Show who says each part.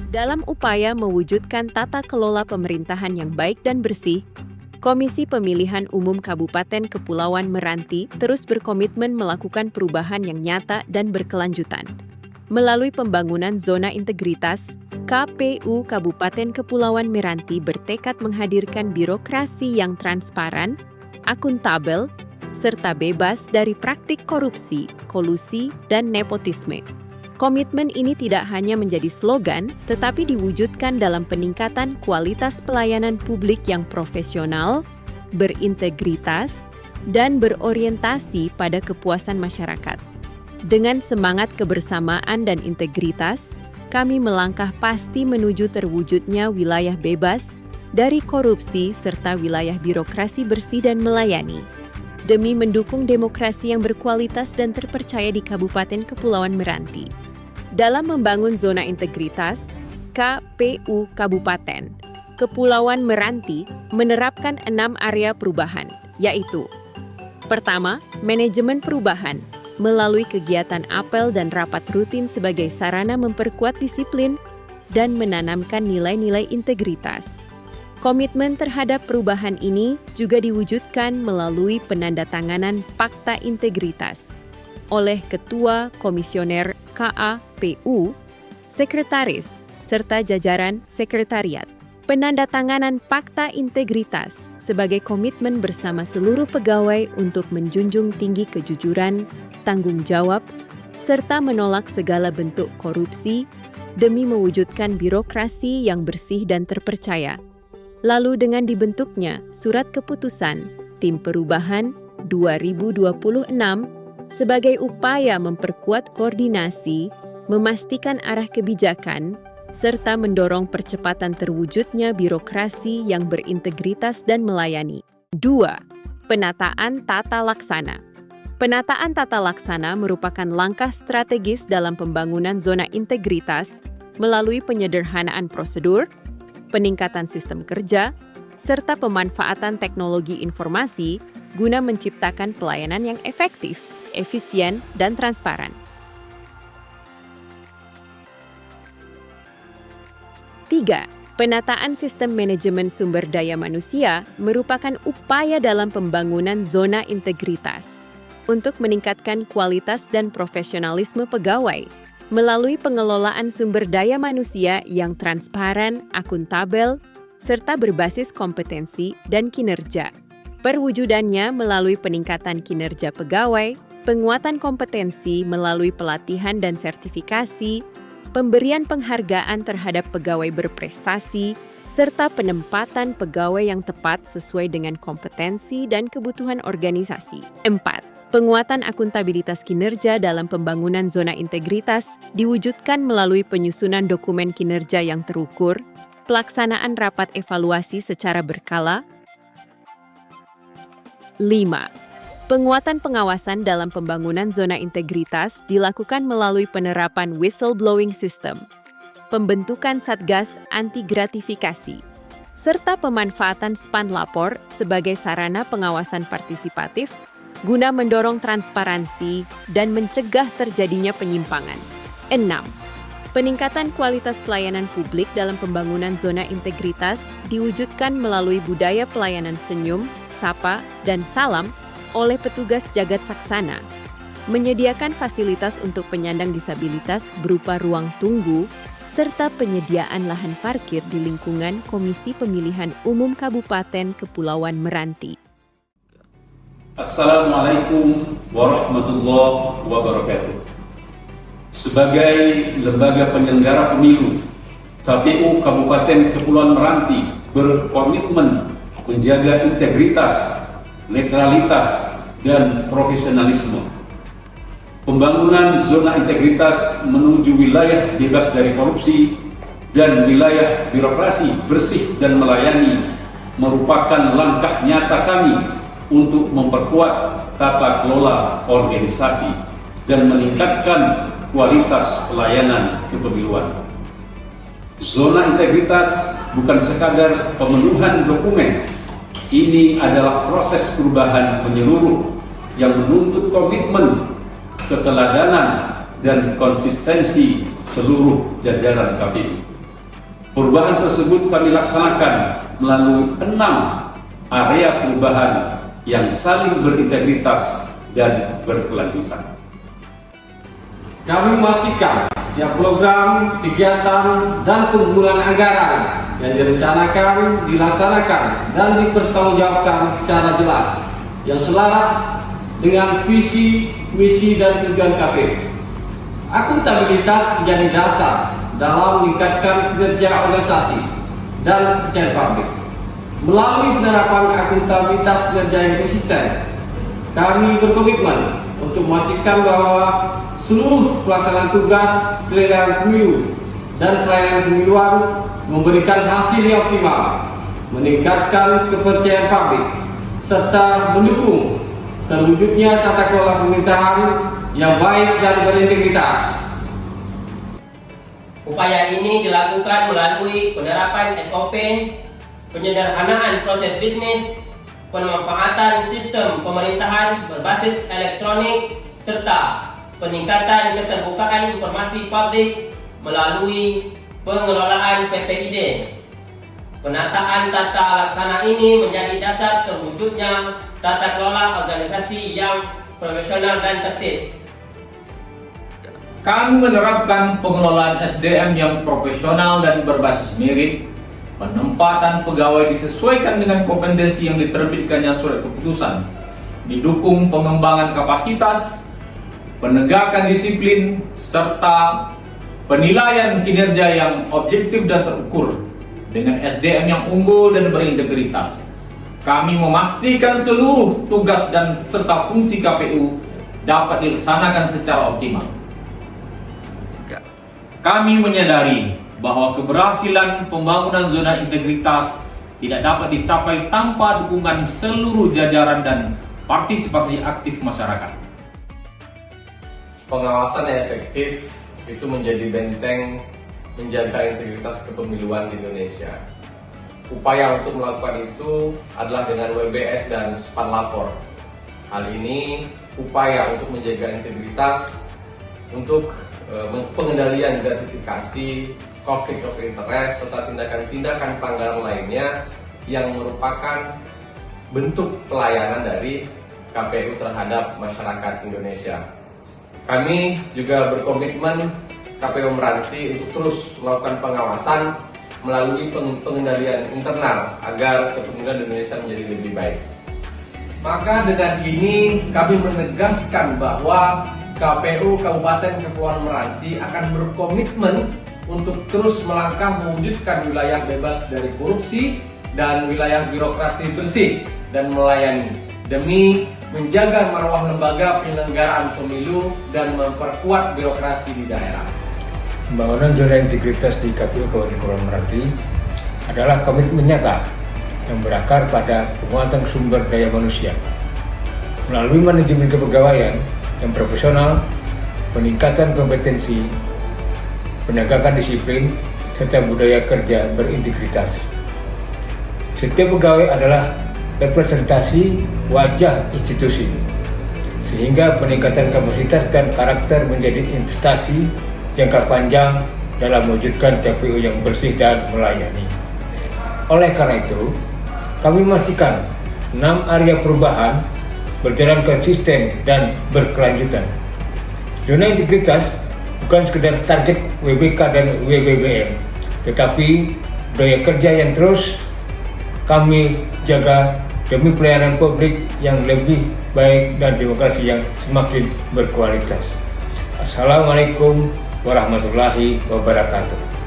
Speaker 1: Dalam upaya mewujudkan tata kelola pemerintahan yang baik dan bersih, Komisi Pemilihan Umum Kabupaten Kepulauan Meranti terus berkomitmen melakukan perubahan yang nyata dan berkelanjutan. Melalui pembangunan zona integritas, KPU Kabupaten Kepulauan Meranti bertekad menghadirkan birokrasi yang transparan, akuntabel, serta bebas dari praktik korupsi, kolusi, dan nepotisme. Komitmen ini tidak hanya menjadi slogan, tetapi diwujudkan dalam peningkatan kualitas pelayanan publik yang profesional, berintegritas, dan berorientasi pada kepuasan masyarakat. Dengan semangat kebersamaan dan integritas, kami melangkah pasti menuju terwujudnya wilayah bebas dari korupsi serta wilayah birokrasi bersih dan melayani, demi mendukung demokrasi yang berkualitas dan terpercaya di Kabupaten Kepulauan Meranti. Dalam membangun zona integritas, KPU Kabupaten Kepulauan Meranti menerapkan 6 area perubahan, yaitu: pertama, manajemen perubahan, melalui kegiatan apel dan rapat rutin sebagai sarana memperkuat disiplin dan menanamkan nilai-nilai integritas. Komitmen terhadap perubahan ini juga diwujudkan melalui penandatanganan Fakta Integritas oleh Ketua Komisioner KAPU, Sekretaris, serta jajaran Sekretariat. Penandatanganan Fakta Integritas sebagai komitmen bersama seluruh pegawai untuk menjunjung tinggi kejujuran, tanggung jawab, serta menolak segala bentuk korupsi demi mewujudkan birokrasi yang bersih dan terpercaya. Lalu dengan dibentuknya Surat Keputusan Tim Perubahan 2026 sebagai upaya memperkuat koordinasi, memastikan arah kebijakan, serta mendorong percepatan terwujudnya birokrasi yang berintegritas dan melayani. 2. Penataan tata laksana. Penataan tata laksana merupakan langkah strategis dalam pembangunan zona integritas melalui penyederhanaan prosedur, peningkatan sistem kerja, serta pemanfaatan teknologi informasi guna menciptakan pelayanan yang efektif, efisien, dan transparan. 3. Penataan sistem manajemen sumber daya manusia merupakan upaya dalam pembangunan zona integritas untuk meningkatkan kualitas dan profesionalisme pegawai melalui pengelolaan sumber daya manusia yang transparan, akuntabel, serta berbasis kompetensi dan kinerja. Perwujudannya melalui peningkatan kinerja pegawai, penguatan kompetensi melalui pelatihan dan sertifikasi, pemberian penghargaan terhadap pegawai berprestasi, serta penempatan pegawai yang tepat sesuai dengan kompetensi dan kebutuhan organisasi. 4. Penguatan akuntabilitas kinerja dalam pembangunan zona integritas diwujudkan melalui penyusunan dokumen kinerja yang terukur, pelaksanaan rapat evaluasi secara berkala. 5. Penguatan pengawasan dalam pembangunan zona integritas dilakukan melalui penerapan whistleblowing system, pembentukan satgas anti gratifikasi, serta pemanfaatan span lapor sebagai sarana pengawasan partisipatif guna mendorong transparansi dan mencegah terjadinya penyimpangan. 6. Peningkatan kualitas pelayanan publik dalam pembangunan zona integritas diwujudkan melalui budaya pelayanan senyum, sapa, dan salam oleh petugas jagat saksana, menyediakan fasilitas untuk penyandang disabilitas berupa ruang tunggu, serta penyediaan lahan parkir di lingkungan Komisi Pemilihan Umum Kabupaten Kepulauan Meranti.
Speaker 2: Assalamualaikum warahmatullahi wabarakatuh. Sebagai lembaga penyelenggara pemilu, KPU Kabupaten Kepulauan Meranti berkomitmen menjaga integritas, netralitas, dan profesionalisme. Pembangunan zona integritas menuju wilayah bebas dari korupsi dan wilayah birokrasi bersih dan melayani merupakan langkah nyata kami untuk memperkuat tata kelola organisasi dan meningkatkan kualitas pelayanan kepemiluan. Zona integritas bukan sekadar pemenuhan dokumen. Ini adalah proses perubahan menyeluruh yang menuntut komitmen, keteladanan, dan konsistensi seluruh jajaran KPU. Perubahan tersebut kami laksanakan melalui 6 area perubahan yang saling berintegritas dan berkelanjutan.
Speaker 3: Kami memastikan setiap program, kegiatan, dan penggunaan anggaran yang direncanakan, dilaksanakan, dan dipertanggungjawabkan secara jelas, yang selaras dengan visi, misi, dan tujuan KPU. Akuntabilitas menjadi dasar dalam meningkatkan kinerja organisasi dan kepercayaan publik. Melalui penerapan akuntabilitas kinerja yang konsisten, kami berkomitmen untuk memastikan bahwa seluruh pelaksanaan tugas penyelenggaraan pemilu dan pelayanan pemiluan memberikan hasil yang optimal, meningkatkan kepercayaan publik, serta mendukung terwujudnya tata kelola pemerintahan yang baik dan berintegritas.
Speaker 4: Upaya ini dilakukan melalui penerapan SOP, penyederhanaan proses bisnis, pemanfaatan sistem pemerintahan berbasis elektronik, serta peningkatan keterbukaan informasi publik melalui pengelolaan PPID. Penataan tata laksana ini menjadi dasar terwujudnya tata kelola organisasi yang profesional dan tertib.
Speaker 5: Kami menerapkan pengelolaan SDM yang profesional dan berbasis merit. Penempatan pegawai disesuaikan dengan kompetensi yang diterbitkannya surat keputusan. Didukung pengembangan kapasitas, penegakan disiplin, serta penilaian kinerja yang objektif dan terukur dengan SDM yang unggul dan berintegritas. Kami memastikan seluruh tugas dan serta fungsi KPU dapat dilaksanakan secara optimal. Kami menyadari bahwa keberhasilan pembangunan zona integritas tidak dapat dicapai tanpa dukungan seluruh jajaran dan partisipasi aktif masyarakat.
Speaker 6: Pengawasan yang efektif itu menjadi benteng menjaga integritas kepemiluan di Indonesia. Upaya untuk melakukan itu adalah dengan WBS dan SPAN lapor. Hal ini upaya untuk menjaga integritas untuk pengendalian gratifikasi, konflik of interest, serta tindakan-tindakan pelanggaran lainnya yang merupakan bentuk pelayanan dari KPU terhadap masyarakat Indonesia. Kami juga berkomitmen KPU Meranti untuk terus melakukan pengawasan melalui pengendalian internal agar kepemimpinan Indonesia menjadi lebih baik. Maka dengan ini kami menegaskan bahwa KPU Kabupaten Kepulauan Meranti akan berkomitmen untuk terus melangkah mewujudkan wilayah bebas dari korupsi dan wilayah birokrasi bersih dan melayani demi menjaga marwah lembaga penyelenggaraan pemilu dan memperkuat birokrasi di daerah.
Speaker 7: Pembangunan zona integritas di KPU Kabupaten Kepulauan Meranti adalah komitmen nyata yang berakar pada penguatan sumber daya manusia melalui manajemen kepegawaian yang profesional, peningkatan kompetensi, penegakan disiplin, serta budaya kerja berintegritas. Setiap pegawai adalah representasi wajah institusi, sehingga peningkatan kapasitas dan karakter menjadi investasi jangka panjang dalam mewujudkan KPU yang bersih dan melayani. Oleh karena itu, kami memastikan 6 area perubahan berjalan konsisten dan berkelanjutan. Zona integritas bukan sekedar target WBK dan WBBM, tetapi budaya kerja yang terus kami jaga demi pelayanan publik yang lebih baik dan demokrasi yang semakin berkualitas. Assalamualaikum warahmatullahi wabarakatuh.